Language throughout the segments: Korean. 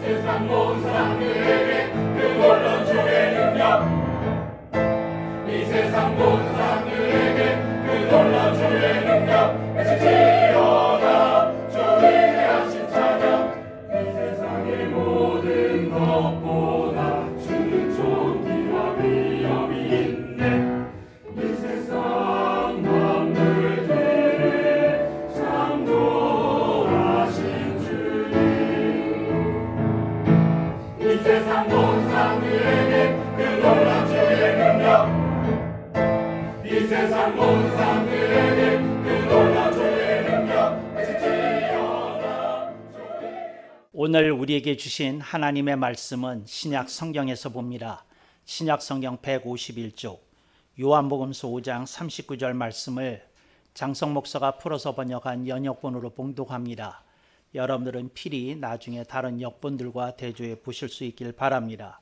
세상 모든 사람들에게 그 놀라운 주의 능력, 이 세상 모든 사람들에게 그 놀라운 주의 능력 외치지어다. 주의 하신 찬양. 이 세상의 모든 것보다 주는 존귀와 위엄이 있네. 이 세상 만물들을 창조하신 주님, 이 세상 모든 사람들에게 그 놀라운 주의 능력, 이 세상 모든 사람들에게 그 놀라운 주의 능력 외치지어다. 오늘 우리에게 주신 하나님의 말씀은 신약 성경에서 봅니다. 신약 성경 151쪽 요한복음서 5장 39절 말씀을 장성 목사가 풀어서 번역한 연역본으로 봉독합니다. 여러분들은 필히 나중에 다른 역본들과 대조해 보실 수 있길 바랍니다.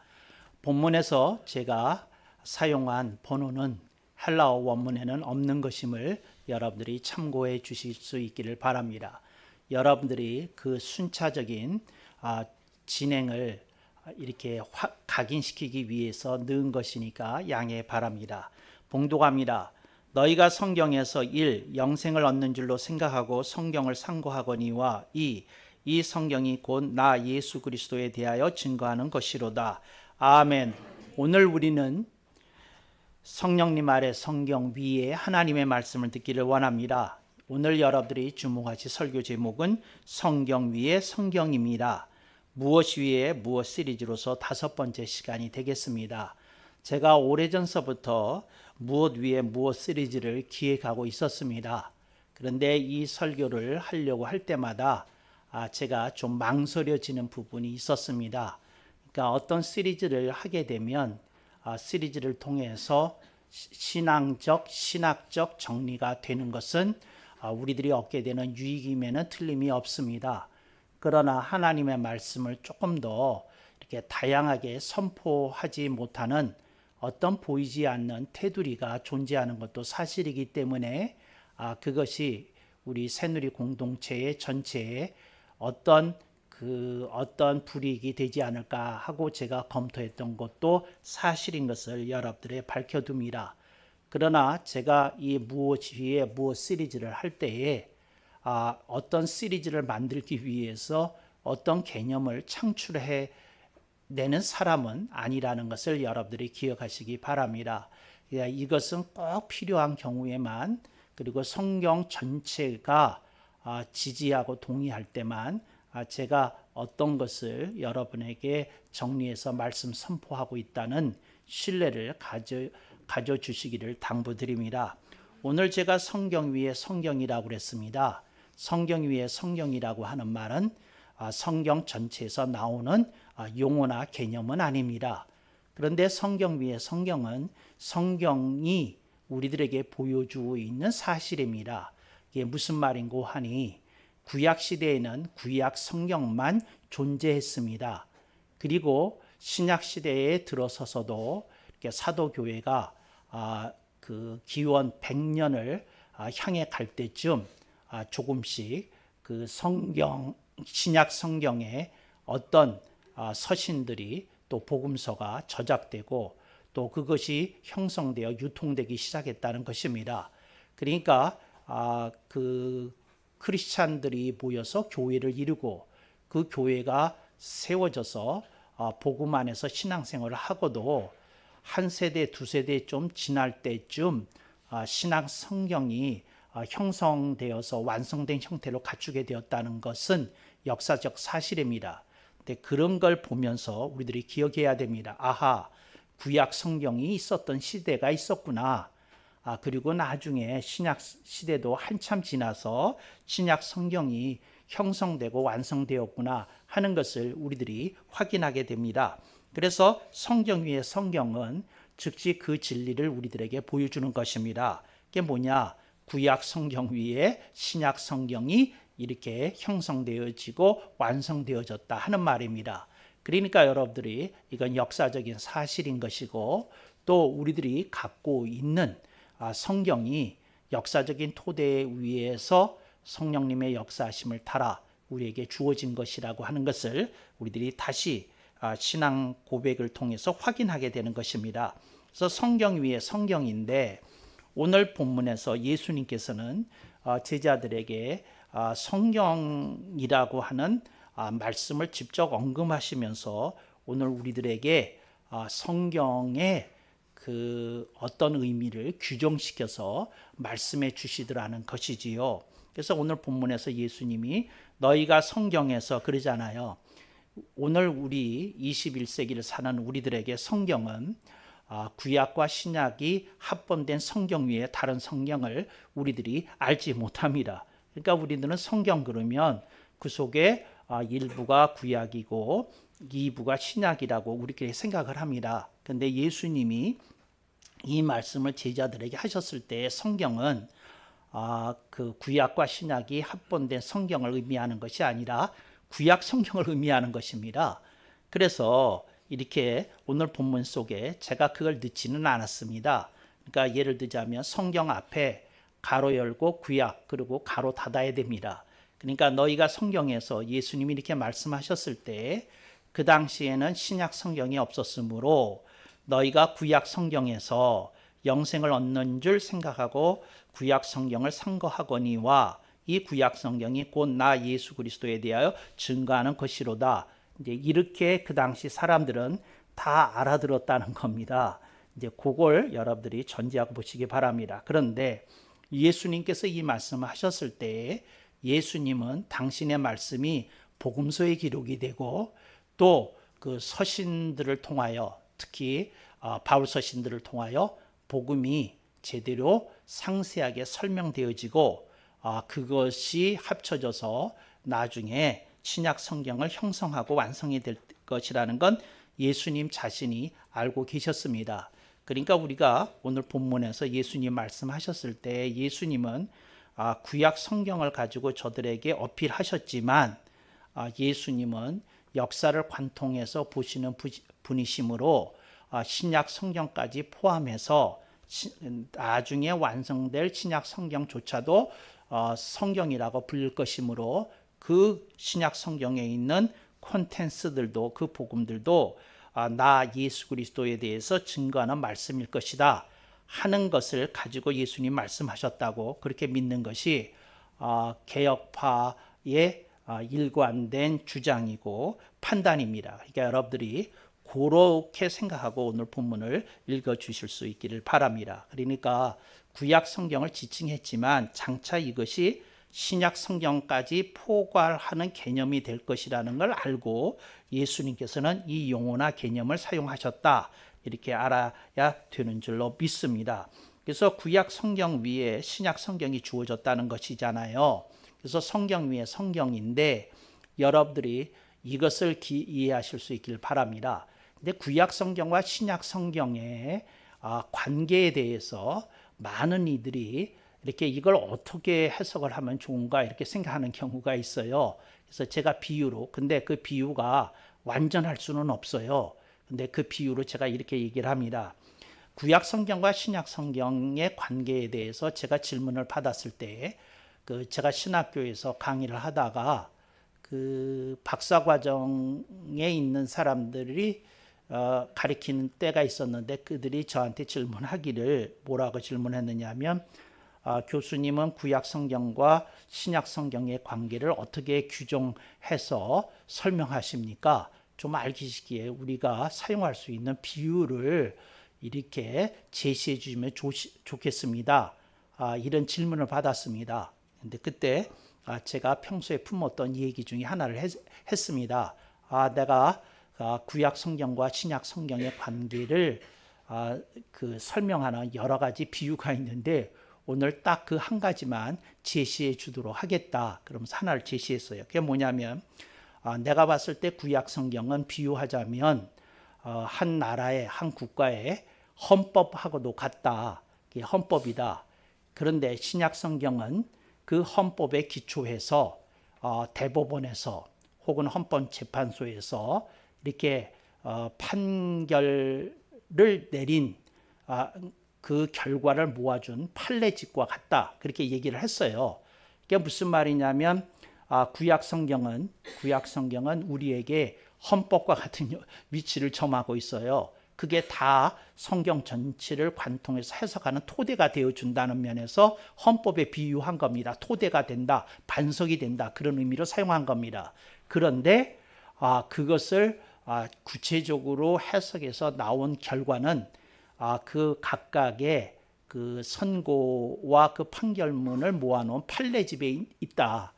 본문에서 제가 사용한 번호는 헬라어 원문에는 없는 것임을 여러분들이 참고해 주실 수 있기를 바랍니다. 여러분들이 그 순차적인 진행을 이렇게 각인시키기 위해서 넣은 것이니까 양해 바랍니다. 봉독합니다. 너희가 성경에서 1. 영생을 얻는 줄로 생각하고 성경을 상고하거니와 2. 이 성경이 곧 나 예수 그리스도에 대하여 증거하는 것이로다. 아멘. 오늘 우리는 성령님 아래 성경 위에 하나님의 말씀을 듣기를 원합니다. 오늘 여러분들이 주목하실 설교 제목은 성경 위에 성경입니다. 무엇 위에 무엇 시리즈로서 5번째 시간이 되겠습니다. 제가 오래전서부터 무엇 위에 무엇 시리즈를 기획하고 있었습니다. 그런데 이 설교를 하려고 할 때마다 제가 좀 망설여지는 부분이 있었습니다. 그러니까 어떤 시리즈를 하게 되면 시리즈를 통해서 신학적 정리가 되는 것은 우리들이 얻게 되는 유익임에는 틀림이 없습니다. 그러나 하나님의 말씀을 조금 더 이렇게 다양하게 선포하지 못하는 어떤 보이지 않는 테두리가 존재하는 것도 사실이기 때문에 그것이 우리 새누리 공동체의 전체에 어떤 불이익이 되지 않을까 하고 제가 검토했던 것도 사실인 것을 여러분들에 밝혀둡니다. 그러나 제가 이 무엇 위에 무엇 시리즈를 할 때에 어떤 시리즈를 만들기 위해서 어떤 개념을 창출해 내는 사람은 아니라는 것을 여러분들이 기억하시기 바랍니다. 이것은 꼭 필요한 경우에만, 그리고 성경 전체가 지지하고 동의할 때만 제가 어떤 것을 여러분에게 정리해서 말씀 선포하고 있다는 신뢰를 가져주시기를 당부드립니다. 오늘 제가 성경 위에 성경이라고 그랬습니다. 성경 위에 성경이라고 하는 말은 성경 전체에서 나오는 용어나 개념은 아닙니다. 그런데 성경 위에 성경은 성경이 우리들에게 보여주고 있는 사실입니다. 이게 무슨 말인고 하니 구약 시대에는 구약 성경만 존재했습니다. 그리고 신약 시대에 들어서서도 이렇게 사도교회가 그 기원 100년을 향해 갈 때쯤 조금씩 그 신약 성경에 어떤 서신들이 또 복음서가 저작되고 또 그것이 형성되어 유통되기 시작했다는 것입니다. 그러니까 그 크리스찬들이 모여서 교회를 이루고 그 교회가 세워져서 복음 안에서 신앙생활을 하고도 한 세대 두 세대 좀 지날 때쯤 신약 성경이 형성되어서 완성된 형태로 갖추게 되었다는 것은 역사적 사실입니다. 근데 그런 걸 보면서 우리들이 기억해야 됩니다. 아하, 구약 성경이 있었던 시대가 있었구나. 그리고 나중에 신약 시대도 한참 지나서 신약 성경이 형성되고 완성되었구나 하는 것을 우리들이 확인하게 됩니다. 그래서 성경 위의 성경은 즉시 그 진리를 우리들에게 보여주는 것입니다. 그게 뭐냐? 구약 성경 위에 신약 성경이 이렇게 형성되어지고 완성되어졌다 하는 말입니다. 그러니까 여러분들이 이건 역사적인 사실인 것이고 또 우리들이 갖고 있는 성경이 역사적인 토대 위에서 성령님의 역사하심을 따라 우리에게 주어진 것이라고 하는 것을 우리들이 다시 신앙 고백을 통해서 확인하게 되는 것입니다. 그래서 성경 위에 성경인데 오늘 본문에서 예수님께서는 제자들에게 성경이라고 하는 말씀을 직접 언급하시면서 오늘 우리들에게 성경의 그 어떤 의미를 규정시켜서 말씀해 주시더라는 것이지요. 그래서 오늘 본문에서 예수님이 너희가 성경에서 그러잖아요. 오늘 우리 21세기를 사는 우리들에게 성경은 구약과 신약이 합본된 성경 위에 다른 성경을 우리들이 알지 못합니다. 그러니까 우리들은 성경 그러면 그 속에 일부가 구약이고 이부가 신약이라고 우리끼리 생각을 합니다. 그런데 예수님이 이 말씀을 제자들에게 하셨을 때 성경은 그 구약과 신약이 합본된 성경을 의미하는 것이 아니라 구약 성경을 의미하는 것입니다. 그래서 이렇게 오늘 본문 속에 제가 그걸 넣지는 않았습니다. 그러니까 예를 들자면 성경 앞에 가로 열고 구약 그리고 가로 닫아야 됩니다. 그러니까 너희가 성경에서 예수님이 이렇게 말씀하셨을 때 그 당시에는 신약 성경이 없었으므로 너희가 구약 성경에서 영생을 얻는 줄 생각하고 구약 성경을 상고하거니와 이 구약 성경이 곧 나 예수 그리스도에 대하여 증거하는 것이로다. 이제 이렇게 그 당시 사람들은 다 알아들었다는 겁니다. 이제 그걸 여러분들이 전제하고 보시기 바랍니다. 그런데 예수님께서 이 말씀을 하셨을 때 예수님은 당신의 말씀이 복음서에 기록이 되고 또 그 서신들을 통하여 특히 바울 서신들을 통하여 복음이 제대로 상세하게 설명되어지고 그것이 합쳐져서 나중에 신약 성경을 형성하고 완성이 될 것이라는 건 예수님 자신이 알고 계셨습니다. 그러니까 우리가 오늘 본문에서 예수님 말씀하셨을 때 예수님은 구약 성경을 가지고 저들에게 어필하셨지만 예수님은 역사를 관통해서 보시는 분이시므로 신약 성경까지 포함해서 나중에 완성될 신약 성경조차도 성경이라고 부를 것이므로 그 신약 성경에 있는 콘텐츠들도 그 복음들도 나 예수 그리스도에 대해서 증거하는 말씀일 것이다 하는 것을 가지고 예수님 말씀하셨다고 그렇게 믿는 것이 개혁파의 일관된 주장이고 판단입니다. 그러니까 여러분들이 그렇게 생각하고 오늘 본문을 읽어주실 수 있기를 바랍니다. 그러니까 구약 성경을 지칭했지만 장차 이것이 신약 성경까지 포괄하는 개념이 될 것이라는 걸 알고 예수님께서는 이 용어나 개념을 사용하셨다. 이렇게 알아야 되는 줄로 믿습니다. 그래서 구약 성경 위에 신약 성경이 주어졌다는 것이잖아요. 그래서 성경 위에 성경인데 여러분들이 이것을 이해하실 수 있길 바랍니다. 근데 구약 성경과 신약 성경의 관계에 대해서 많은 이들이 이렇게 이걸 어떻게 해석을 하면 좋은가 이렇게 생각하는 경우가 있어요. 그래서 제가 비유로, 근데 그 비유가 완전할 수는 없어요. 근데 그 비유로 제가 이렇게 얘기를 합니다. 구약 성경과 신약 성경의 관계에 대해서 제가 질문을 받았을 때 제가 신학교에서 강의를 하다가 그 박사과정에 있는 사람들이 가르치는 때가 있었는데 그들이 저한테 질문하기를 뭐라고 질문했느냐면 교수님은 구약 성경과 신약 성경의 관계를 어떻게 규정해서 설명하십니까? 좀 알기시기에 우리가 사용할 수 있는 비유를 이렇게 제시해 주시면 좋겠습니다. 이런 질문을 받았습니다. 근데 그때 제가 평소에 품었던 얘기 중에 하나를 했습니다. 내가 구약 성경과 신약 성경의 관계를 설명하는 여러 가지 비유가 있는데 오늘 딱 그 한 가지만 제시해 주도록 하겠다. 그러면서 하나를 제시했어요. 그게 뭐냐면 내가 봤을 때 구약 성경은 비유하자면 한 나라의 한 국가의 헌법하고도 같다. 그게 헌법이다. 그런데 신약 성경은 그 헌법에 기초해서 대법원에서 혹은 헌법재판소에서 이렇게 판결을 내린 그 결과를 모아준 판례집과 같다. 그렇게 얘기를 했어요. 그게 무슨 말이냐면 구약 성경은 우리에게 헌법과 같은 위치를 점하고 있어요. 그게 다 성경 전체를 관통해서 해석하는 토대가 되어준다는 면에서 헌법에 비유한 겁니다. 토대가 된다, 반석이 된다, 그런 의미로 사용한 겁니다. 그런데 그것을 구체적으로 해석해서 나온 결과는 그 각각의 그 선고와 그 판결문을 모아놓은 판례집에 있다.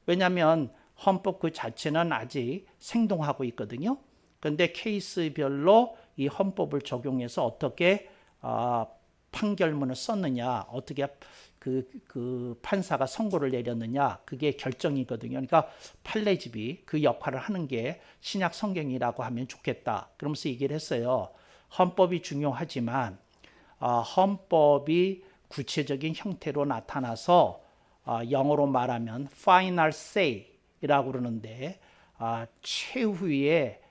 왜냐하면 헌법 그 자체는 아직 생동하고 있거든요. 그런데 케이스별로 이 헌법을 적용해서 어떻게 판결문을 썼느냐, 어떻게 그 판사가 선고를 내렸느냐, 그게 결정이거든요. 그러니까 판례집이 그 역할을 하는 게 신약 성경이라고 하면 좋겠다. 그러면서 얘기를 했어요. 헌법이 중요하지만 헌법이 구체적인 형태로 나타나서 영어로 말하면 final say라고 그러는데 최후의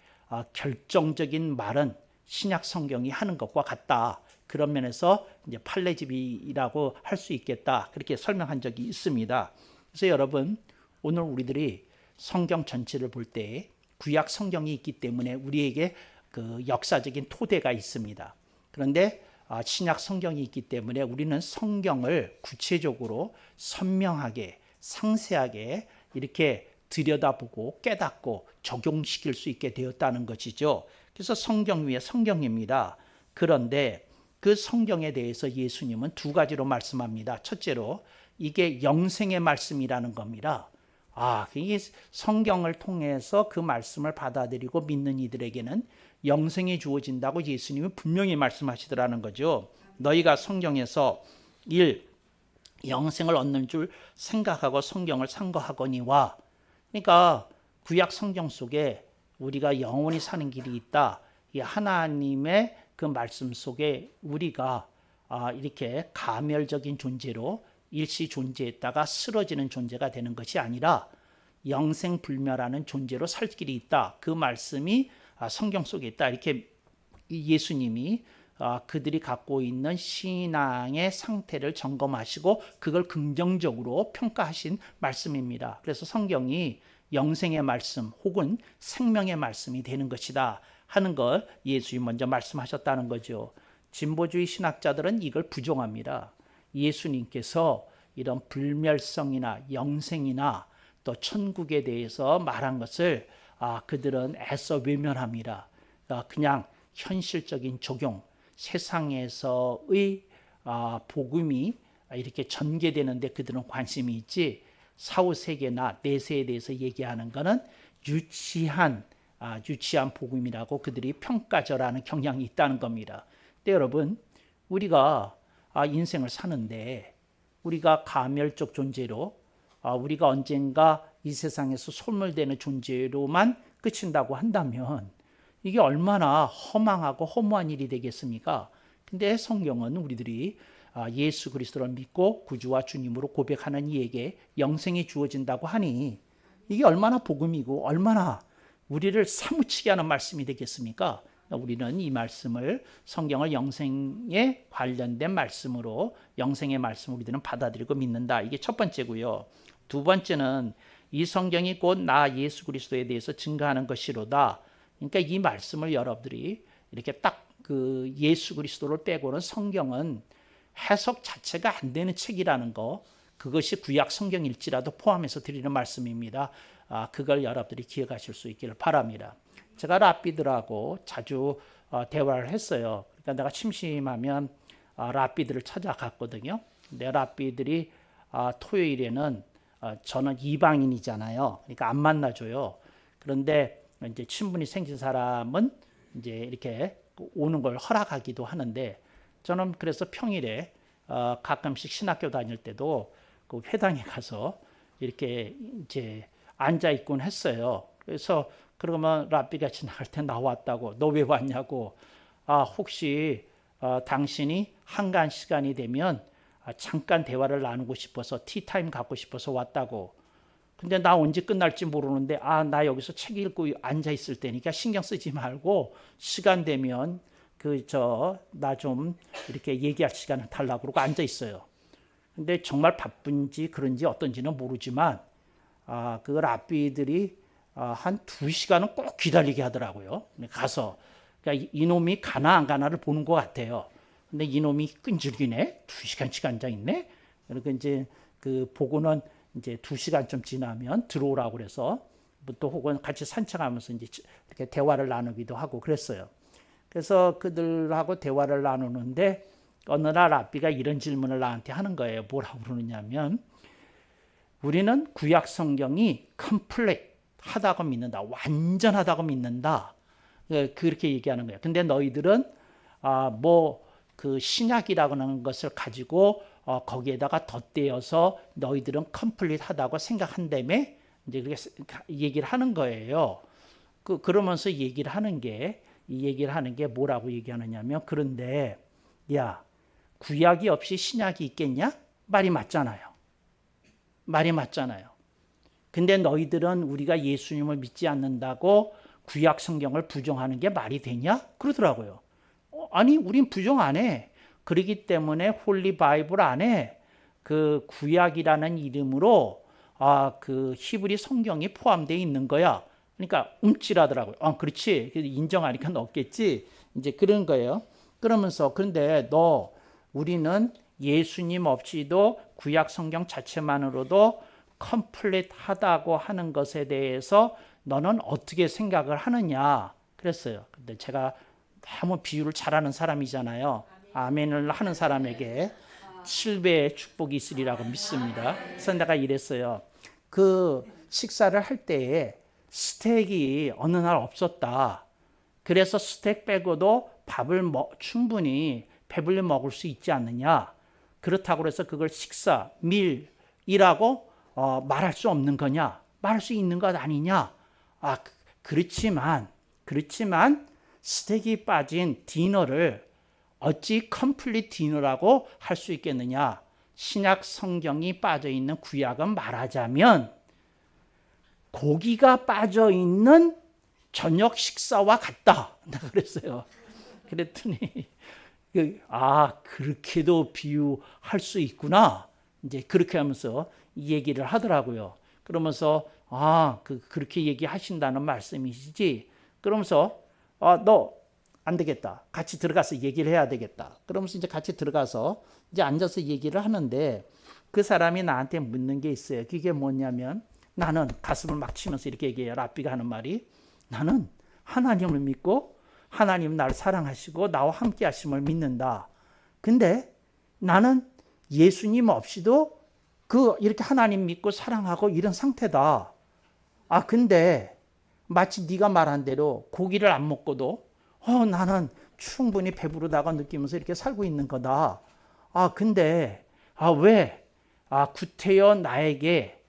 결정적인 말은 신약 성경이 하는 것과 같다. 그런 면에서 이제 판례집이라고 할 수 있겠다. 그렇게 설명한 적이 있습니다. 그래서 여러분, 오늘 우리들이 성경 전체를 볼 때 구약 성경이 있기 때문에 우리에게 그 역사적인 토대가 있습니다. 그런데 신약 성경이 있기 때문에 우리는 성경을 구체적으로 선명하게 상세하게 이렇게 들여다보고 깨닫고 적용시킬 수 있게 되었다는 것이죠. 그래서 성경 위에 성경입니다. 그런데 그 성경에 대해서 예수님은 두 가지로 말씀합니다. 첫째로 이게 영생의 말씀이라는 겁니다. 이게 성경을 통해서 그 말씀을 받아들이고 믿는 이들에게는 영생이 주어진다고 예수님이 분명히 말씀하시더라는 거죠. 너희가 성경에서 1. 영생을 얻는 줄 생각하고 성경을 상고하거니와, 그러니까 구약 성경 속에 우리가 영원히 사는 길이 있다. 이 하나님의 그 말씀 속에 우리가 이렇게 가멸적인 존재로 일시 존재했다가 쓰러지는 존재가 되는 것이 아니라 영생불멸하는 존재로 살 길이 있다. 그 말씀이 성경 속에 있다. 이렇게 예수님이 그들이 갖고 있는 신앙의 상태를 점검하시고 그걸 긍정적으로 평가하신 말씀입니다. 그래서 성경이 영생의 말씀 혹은 생명의 말씀이 되는 것이다 하는 걸 예수님이 먼저 말씀하셨다는 거죠. 진보주의 신학자들은 이걸 부정합니다. 예수님께서 이런 불멸성이나 영생이나 또 천국에 대해서 말한 것을 그들은 애써 외면합니다. 그냥 현실적인 적용, 세상에서의 복음이 이렇게 전개되는데 그들은 관심이 있지, 사후세계나 내세에 대해서 얘기하는 것은 유치한 복음이라고 그들이 평가절하는 경향이 있다는 겁니다. 근데 여러분, 우리가 인생을 사는데 우리가 가멸적 존재로 우리가 언젠가 이 세상에서 소멸되는 존재로만 그친다고 한다면 이게 얼마나 허망하고 허무한 일이 되겠습니까? 근데 성경은 우리들이 예수 그리스도를 믿고 구주와 주님으로 고백하는 이에게 영생이 주어진다고 하니 이게 얼마나 복음이고 얼마나 우리를 사무치게 하는 말씀이 되겠습니까? 우리는 이 말씀을, 성경을 영생에 관련된 말씀으로, 영생의 말씀을 우리들은 받아들이고 믿는다. 이게 첫 번째고요. 두 번째는 이 성경이 곧 나 예수 그리스도에 대해서 증거하는 것이로다. 그러니까 이 말씀을 여러분들이 이렇게 딱 그 예수 그리스도를 빼고는 성경은 해석 자체가 안 되는 책이라는 거, 그것이 구약 성경일지라도 포함해서 드리는 말씀입니다. 그걸 여러분들이 기억하실 수 있기를 바랍니다. 제가 랍비들하고 자주 대화를 했어요. 그러니까 내가 심심하면 랍비들을 찾아갔거든요. 근데 랍비들이 토요일에는 저는 이방인이잖아요. 그러니까 안 만나줘요. 그런데 이제 친분이 생긴 사람은 이제 이렇게 오는 걸 허락하기도 하는데, 저는 그래서 평일에 가끔씩 신학교 다닐 때도 그 회당에 가서 이렇게 이제 앉아 있곤 했어요. 그래서 그러면 랍비가 지나갈 때 나왔다고, 너 왜 왔냐고, 혹시 당신이 한가한 시간이 되면 잠깐 대화를 나누고 싶어서 티타임 갖고 싶어서 왔다고. 근데 나 언제 끝날지 모르는데 나 여기서 책 읽고 앉아 있을 때니까 신경 쓰지 말고 시간 되면 나 좀 이렇게 얘기할 시간을 달라고 그러고 앉아 있어요. 근데 정말 바쁜지 그런지 어떤지는 모르지만 그 랍비들이 한 2시간은 꼭 기다리게 하더라고요. 가서. 그러니까 이놈이 가나 안 가나를 보는 것 같아요. 근데 이놈이 끈질기네. 2시간씩 앉아있네. 그러니까 이제 그 보고는 이제 2시간 좀 지나면 들어오라고 그래서 또 혹은 같이 산책하면서 이제 이렇게 대화를 나누기도 하고 그랬어요. 그래서 그들하고 대화를 나누는데 어느 날 랍비가 이런 질문을 나한테 하는 거예요. 뭐라고 그러느냐면 우리는 구약 성경이 컴플릿 하다고 믿는다. 완전하다고 믿는다. 그렇게 얘기하는 거예요. 근데 너희들은 그 신약이라고 하는 것을 가지고 거기에다가 덧대어서 너희들은 컴플릿하다고 생각한다며 이제 그렇게 얘기를 하는 거예요. 그러면서 얘기를 하는 게 뭐라고 얘기하느냐면 그런데 야 구약이 없이 신약이 있겠냐? 말이 맞잖아요. 근데 너희들은 우리가 예수님을 믿지 않는다고 구약 성경을 부정하는 게 말이 되냐? 그러더라고요. 아니 우린 부정 안 해. 그렇기 때문에 홀리 바이블 안에 그 구약이라는 이름으로 그 히브리 성경이 포함되어 있는 거야. 그러니까 움찔하더라고요. 그렇지. 인정하니까 넣었겠지. 이제 그런 거예요. 그러면서 그런데 우리는 예수님 없이도 구약 성경 자체만으로도 컴플릿하다고 하는 것에 대해서 너는 어떻게 생각을 하느냐 그랬어요. 근데 제가 너무 비유를 잘하는 사람이잖아요. 아멘을 하는 사람에게 7배의 축복이 있으리라고 믿습니다. 그래서 내가 이랬어요. 그 식사를 할 때에 스테이크 어느 날 없었다. 그래서 스테이크 빼고도 밥을 충분히 배불리 먹을 수 있지 않느냐. 그렇다고 해서 그걸 식사, 밀이라고 말할 수 없는 거냐. 말할 수 있는 것 아니냐. 그렇지만 스테이크에 빠진 디너를 어찌 컴플릿 디너라고 할 수 있겠느냐. 신약 성경이 빠져있는 구약은 말하자면 고기가 빠져있는 저녁 식사와 같다. 그랬어요. 그랬더니 그렇게도 비유할 수 있구나. 이제 그렇게 하면서 얘기를 하더라고요. 그러면서 그렇게 얘기하신다는 말씀이시지. 그러면서 너 안 되겠다. 같이 들어가서 얘기를 해야 되겠다. 그러면서 이제 같이 들어가서 이제 앉아서 얘기를 하는데 그 사람이 나한테 묻는 게 있어요. 그게 뭐냐면 나는 가슴을 막 치면서 이렇게 얘기해요. 랍비가 하는 말이 나는 하나님을 믿고 하나님 나를 사랑하시고 나와 함께 하심을 믿는다. 근데 나는 예수님 없이도 이렇게 하나님 믿고 사랑하고 이런 상태다. 근데 마치 네가 말한 대로 고기를 안 먹고도 나는 충분히 배부르다고 느끼면서 이렇게 살고 있는 거다. 근데 왜 구태여 나에게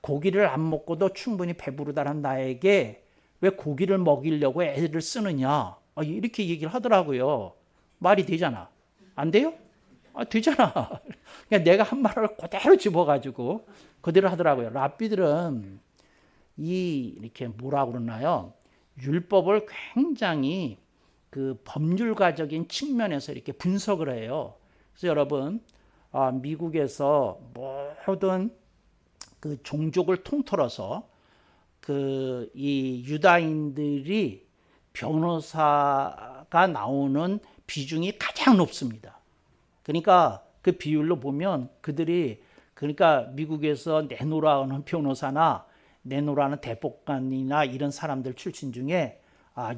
고기를 안 먹고도 충분히 배부르다는 나에게 왜 고기를 먹이려고 애를 쓰느냐. 이렇게 얘기를 하더라고요. 말이 되잖아. 안 돼요? 되잖아. 그러니까 내가 한 말을 그대로 집어가지고 그대로 하더라고요. 랍비들은 이렇게 뭐라고 그러나요? 율법을 굉장히 그 법률가적인 측면에서 이렇게 분석을 해요. 그래서 여러분, 미국에서 모든 그 종족을 통틀어서 이 유다인들이 변호사가 나오는 비중이 가장 높습니다. 그러니까 그 비율로 보면 그러니까 미국에서 내노라는 변호사나 내노라는 대법관이나 이런 사람들 출신 중에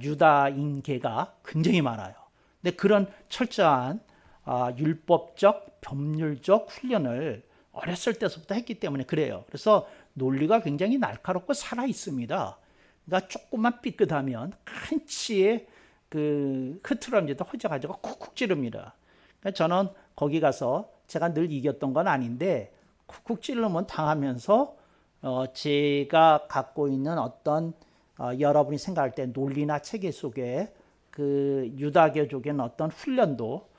유다인계가 굉장히 많아요. 근데 그런 철저한 율법적, 법률적 훈련을 어렸을 때부터 했기 때문에 그래요. 그래서 논리가 굉장히 날카롭고 살아 있습니다. 그러니까 조금만 삐끗하면 한치의 그 흐트러짐도 허져가지고 쿡쿡 찌릅니다. 그러니까 저는 거기 가서 제가 늘 이겼던 건 아닌데 쿡쿡 찌르면 당하면서 제가 갖고 있는 어떤 여러분이 생각할 때 논리나 체계 속에 그 유다교적인 어떤 훈련도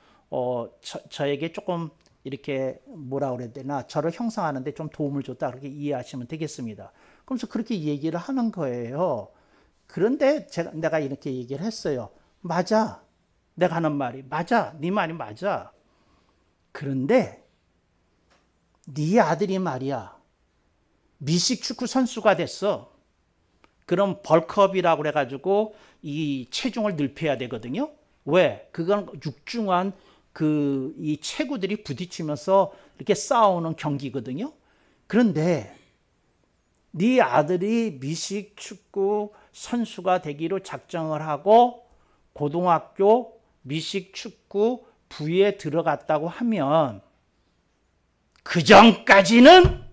저에게 조금 이렇게 뭐라 그래야 되나 저를 형성하는데 좀 도움을 줬다 그렇게 이해하시면 되겠습니다. 그러면서 그렇게 얘기를 하는 거예요. 그런데 내가 이렇게 얘기를 했어요. 맞아. 내가 하는 말이 맞아. 네 말이 맞아. 그런데 네 아들이 말이야. 미식 축구 선수가 됐어. 그럼 벌크업이라고 그래가지고 이 체중을 늘려야 되거든요. 왜? 그건 육중한 이 체구들이 부딪히면서 이렇게 싸우는 경기거든요. 그런데 네 아들이 미식 축구 선수가 되기로 작정을 하고 고등학교 미식 축구 부에 들어갔다고 하면 그 전까지는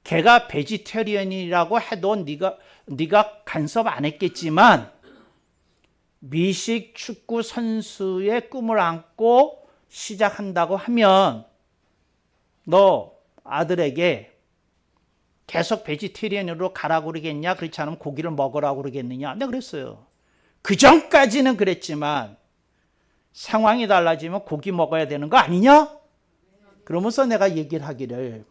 걔가 베지테리언이라고 해도 네가 간섭 안 했겠지만 미식 축구 선수의 꿈을 안고 시작한다고 하면 너 아들에게 계속 베지테리언으로 가라고 그러겠냐? 그렇지 않으면 고기를 먹으라고 그러겠느냐? 내가 그랬어요. 그 전까지는 그랬지만 상황이 달라지면 고기 먹어야 되는 거 아니냐? 그러면서 내가 얘기를 하기를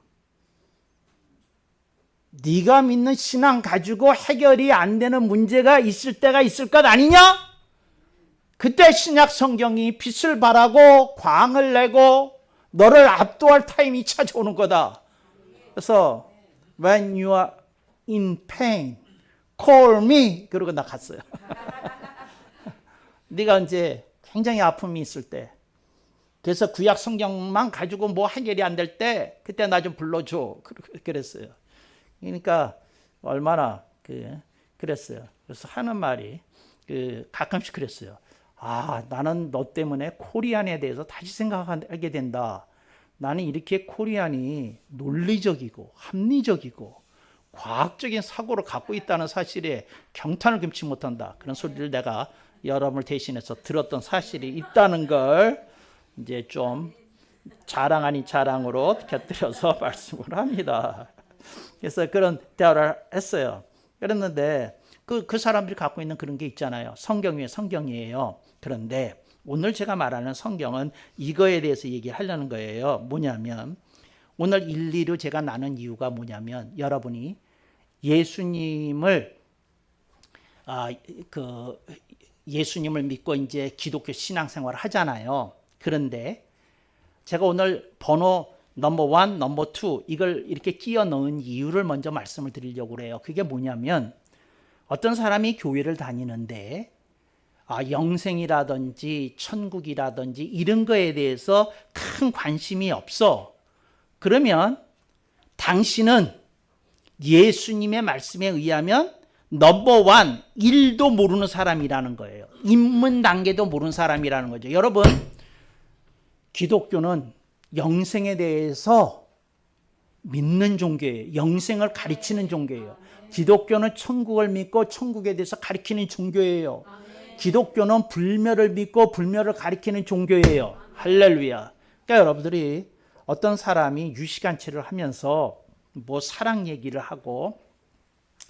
네가 믿는 신앙 가지고 해결이 안 되는 문제가 있을 때가 있을 것 아니냐? 그때 신약 성경이 빛을 발하고 광을 내고 너를 압도할 타임이 찾아오는 거다. 그래서 when you are in pain, call me. 그러고 나 갔어요. 네가 이제 굉장히 아픔이 있을 때, 그래서 구약 성경만 가지고 뭐 해결이 안 될 때 그때 나 좀 불러줘. 그랬어요. 그러니까 얼마나 그랬어요. 그래서 하는 말이 가끔씩 그랬어요. 아, 나는 너 때문에 코리안에 대해서 다시 생각하게 된다. 나는 이렇게 코리안이 논리적이고 합리적이고 과학적인 사고를 갖고 있다는 사실에 경탄을 금치 못한다. 그런 소리를 내가 여러분을 대신해서 들었던 사실이 있다는 걸 이제 좀 자랑 아닌 자랑으로 곁들여서 말씀을 합니다. 그래서 그런 대화를 했어요. 그랬는데 그 사람들이 갖고 있는 그런 게 있잖아요. 성경 위에 성경이에요. 그런데 오늘 제가 말하는 성경은 이거에 대해서 얘기하려는 거예요. 뭐냐면 오늘 일리로 제가 나눈 이유가 뭐냐면 여러분이 예수님을 예수님을 믿고 이제 기독교 신앙생활을 하잖아요. 그런데 제가 오늘 번호 넘버 1, 넘버 2 이걸 이렇게 끼워 넣은 이유를 먼저 말씀을 드리려고 그래요. 그게 뭐냐면 어떤 사람이 교회를 다니는데 영생이라든지 천국이라든지 이런 거에 대해서 큰 관심이 없어. 그러면 당신은 예수님의 말씀에 의하면 넘버 1, 1도 모르는 사람이라는 거예요. 입문 단계도 모르는 사람이라는 거죠. 여러분, 기독교는 영생에 대해서 믿는 종교예요. 영생을 가르치는 종교예요. 기독교는 천국을 믿고 천국에 대해서 가르치는 종교예요. 기독교는 불멸을 믿고 불멸을 가리키는 종교예요. 할렐루야. 그러니까 여러분들이 어떤 사람이 유시간체를 하면서 뭐 사랑 얘기를 하고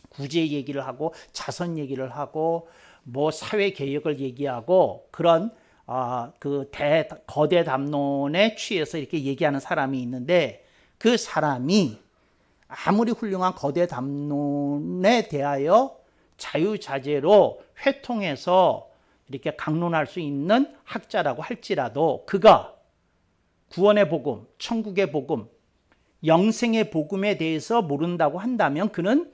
구제 얘기를 하고 자선 얘기를 하고 뭐 사회 개혁을 얘기하고 그런 거대 담론에 취해서 이렇게 얘기하는 사람이 있는데 그 사람이 아무리 훌륭한 거대 담론에 대하여 자유자재로 회통해서 이렇게 강론할 수 있는 학자라고 할지라도 그가 구원의 복음, 천국의 복음, 영생의 복음에 대해서 모른다고 한다면 그는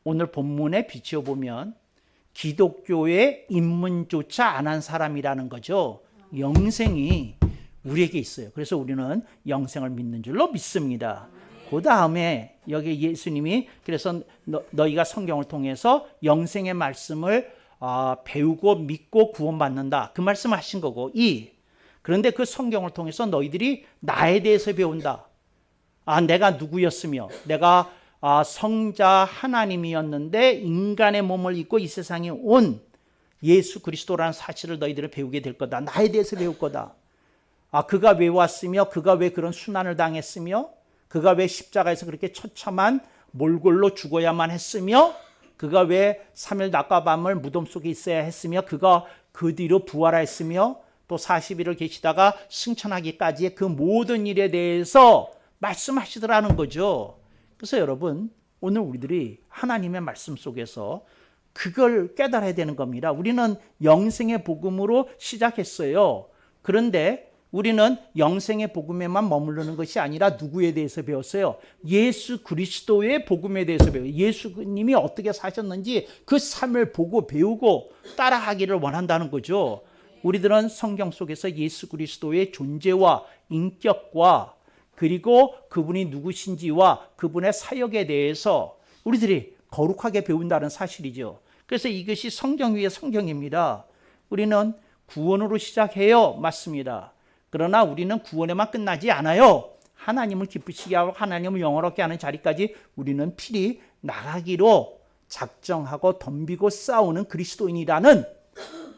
오늘 본문에 비춰보면 기독교의 입문조차 안 한 사람이라는 거죠. 영생이 우리에게 있어요. 그래서 우리는 영생을 믿는 줄로 믿습니다. 그 다음에 여기 예수님이 그래서 너희가 성경을 통해서 영생의 말씀을 배우고 믿고 구원받는다. 그 말씀을 하신 거고 그런데 그 성경을 통해서 너희들이 나에 대해서 배운다. 내가 누구였으며 내가 성자 하나님이었는데 인간의 몸을 입고 이 세상에 온 예수 그리스도라는 사실을 너희들이 배우게 될 거다. 나에 대해서 배울 거다. 그가 왜 왔으며 그가 왜 그런 순환을 당했으며 그가 왜 십자가에서 그렇게 처참한 몰골로 죽어야만 했으며 그가 왜 3일 낮과 밤을 무덤 속에 있어야 했으며 그가 그 뒤로 부활했으며 또 40일을 계시다가 승천하기까지의 그 모든 일에 대해서 말씀하시더라는 거죠. 그래서 여러분 오늘 우리들이 하나님의 말씀 속에서 그걸 깨달아야 되는 겁니다. 우리는 영생의 복음으로 시작했어요. 그런데 우리는 영생의 복음에만 머무르는 것이 아니라 누구에 대해서 배웠어요? 예수 그리스도의 복음에 대해서 배워요. 예수님이 어떻게 사셨는지 그 삶을 보고 배우고 따라하기를 원한다는 거죠. 우리들은 성경 속에서 예수 그리스도의 존재와 인격과 그리고 그분이 누구신지와 그분의 사역에 대해서 우리들이 거룩하게 배운다는 사실이죠. 그래서 이것이 성경 위의 성경입니다. 우리는 구원으로 시작해요. 맞습니다. 그러나 우리는 구원에만 끝나지 않아요. 하나님을 기쁘시게 하고 하나님을 영원하게 하는 자리까지 우리는 필히 나가기로 작정하고 덤비고 싸우는 그리스도인이라는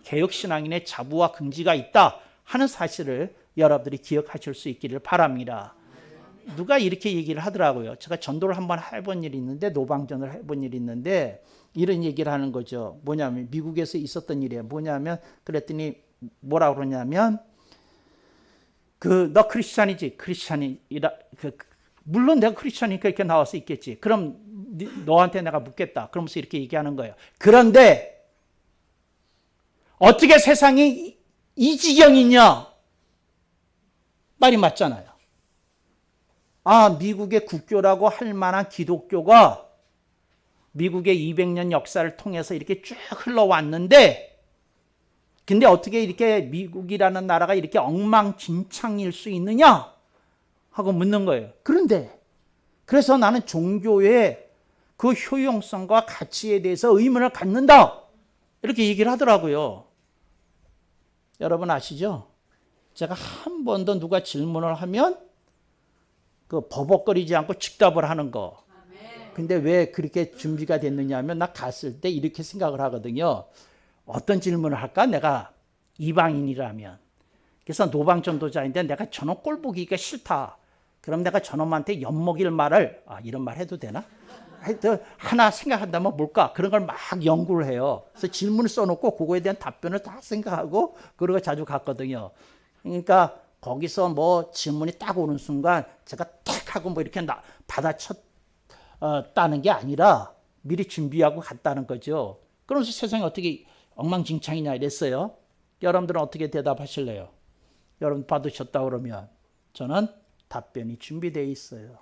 개혁신앙인의 자부와 긍지가 있다 하는 사실을 여러분들이 기억하실 수 있기를 바랍니다. 누가 이렇게 얘기를 하더라고요. 제가 전도를 한번 해본 일이 있는데, 노방전을 해본 일이 있는데 이런 얘기를 하는 거죠. 뭐냐면 미국에서 있었던 일이에요. 뭐냐면 그랬더니 뭐라 그러냐면 너 크리스찬이지? 크리스찬이라 물론 내가 크리스찬이니까 이렇게 나와서 있겠지. 그럼 너한테 내가 묻겠다. 그러면서 이렇게 얘기하는 거예요. 그런데 어떻게 세상이 이 지경이냐? 말이 맞잖아요. 미국의 국교라고 할 만한 기독교가 미국의 200년 역사를 통해서 이렇게 쭉 흘러왔는데, 근데 어떻게 이렇게 미국이라는 나라가 이렇게 엉망진창일 수 있느냐? 하고 묻는 거예요. 그래서 나는 종교의 그 효용성과 가치에 대해서 의문을 갖는다. 이렇게 얘기를 하더라고요. 여러분 아시죠? 제가 한 번도 누가 질문을 하면 버벅거리지 않고 즉답을 하는 거. 근데 왜 그렇게 준비가 됐느냐 하면 나 갔을 때 이렇게 생각을 하거든요. 어떤 질문을 할까? 내가 이방인이라면. 그래서 노방전도자인데 내가 저놈 꼴 보기가 싫다. 그럼 내가 저놈한테 엿먹일 말을, 이런 말 해도 되나? 하나 생각한다면 뭘까? 그런 걸 막 연구를 해요. 그래서 질문을 써놓고 그거에 대한 답변을 다 생각하고 그러고 자주 갔거든요. 그러니까 거기서 뭐 질문이 딱 오는 순간 제가 탁 하고 뭐 이렇게 받아쳤다는 게 아니라 미리 준비하고 갔다는 거죠. 그러면서 세상이 어떻게 엉망진창이냐 이랬어요. 여러분들은 어떻게 대답하실래요? 여러분 받으셨다 그러면 저는 답변이 준비되어 있어요.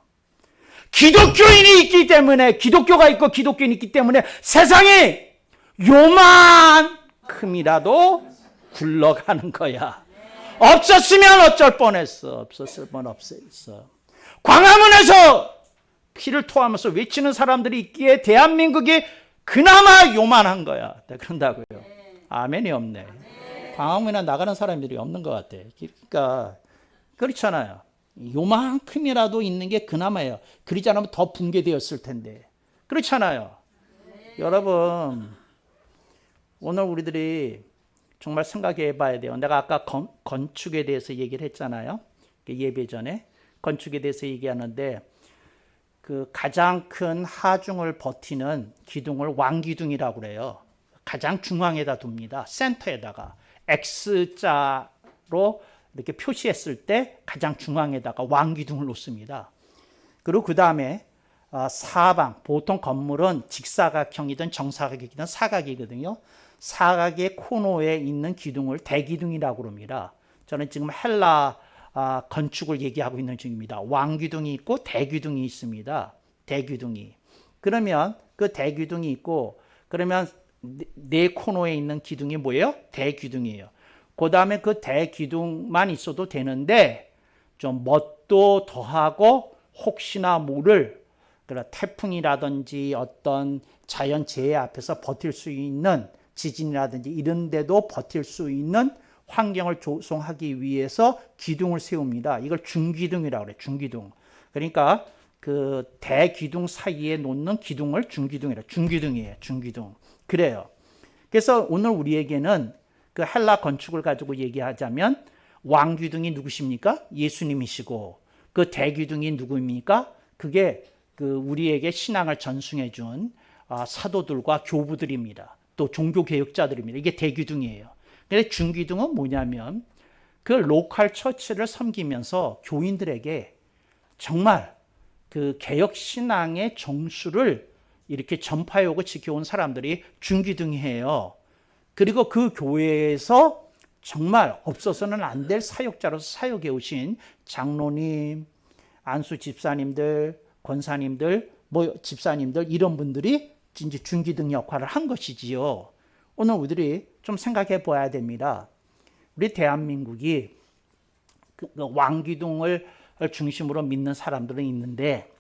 기독교인이 있기 때문에, 기독교가 있고 기독교인이 있기 때문에 세상이 요만큼이라도 굴러가는 거야. 없었으면 어쩔 뻔했어. 없었을 뻔 없었어. 광화문에서 피를 토하면서 외치는 사람들이 있기에 대한민국이 그나마 요만한 거야. 그런다고요. 아멘이 없네. 광화문에 나가는 사람들이 없는 것 같아. 그러니까 그렇잖아요. 요만큼이라도 있는 게 그나마예요. 그러지 않으면 더 붕괴되었을 텐데. 그렇잖아요. 여러분, 오늘 우리들이 정말 생각해 봐야 돼요. 내가 아까 건축에 대해서 얘기를 했잖아요. 예배 전에. 건축에 대해서 얘기하는데 그 가장 큰 하중을 버티는 기둥을 왕기둥이라고 그래요. 가장 중앙에다 둡니다. 센터에다가 X자로 이렇게 표시했을 때 가장 중앙에다가 왕기둥을 놓습니다. 그리고 그 다음에 사방, 보통 건물은 직사각형이든 정사각이든 사각이거든요. 사각의 코너에 있는 기둥을 대기둥이라고 합니다. 저는 지금 헬라 건축을 얘기하고 있는 중입니다. 왕기둥이 있고 대기둥이 있습니다. 대기둥이. 그러면 그 대기둥이 있고, 그러면 네 코너에 있는 기둥이 뭐예요? 대기둥이에요. 그 다음에 그 대기둥만 있어도 되는데 좀 멋도 더하고 혹시나 모를 그런 태풍이라든지 어떤 자연재해 앞에서 버틸 수 있는 지진이라든지 이런 데도 버틸 수 있는 환경을 조성하기 위해서 기둥을 세웁니다. 이걸 중기둥이라고 그래요. 중기둥. 그러니까 그 대기둥 사이에 놓는 기둥을 중기둥이라. 중기둥이에요. 중기둥. 그래요. 그래서 오늘 우리에게는 그 헬라 건축을 가지고 얘기하자면 왕기둥이 누구십니까? 예수님이시고, 그 대기둥이 누구입니까? 그게 그 우리에게 신앙을 전승해 준 사도들과 교부들입니다. 또 종교개혁자들입니다. 이게 대기둥이에요. 근데 중기둥은 뭐냐면 그 로컬 처치를 섬기면서 교인들에게 정말 그 개혁 신앙의 정수를 이렇게 전파해오고 지켜온 사람들이 중기둥이에요. 그리고 그 교회에서 정말 없어서는 안 될 사역자로서 사역해 오신 장로님, 안수 집사님들, 권사님들, 집사님들 이런 분들이 이제 중기등 역할을 한 것이지요. 오늘 우리들이 좀 생각해 봐야 됩니다. 우리 대한민국이 그 왕기둥을 중심으로 믿는 사람들은 있는데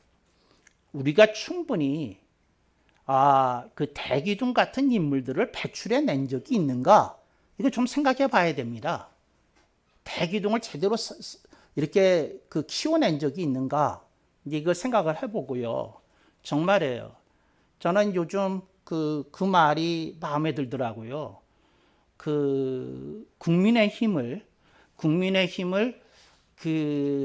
우리가 충분히 그 대기둥 같은 인물들을 배출해 낸 적이 있는가? 이거 좀 생각해 봐야 됩니다. 대기둥을 제대로 이렇게 키워낸 적이 있는가? 이제 이걸 생각을 해보고요. 정말이에요. 저는 요즘 그 말이 마음에 들더라고요. 국민의힘을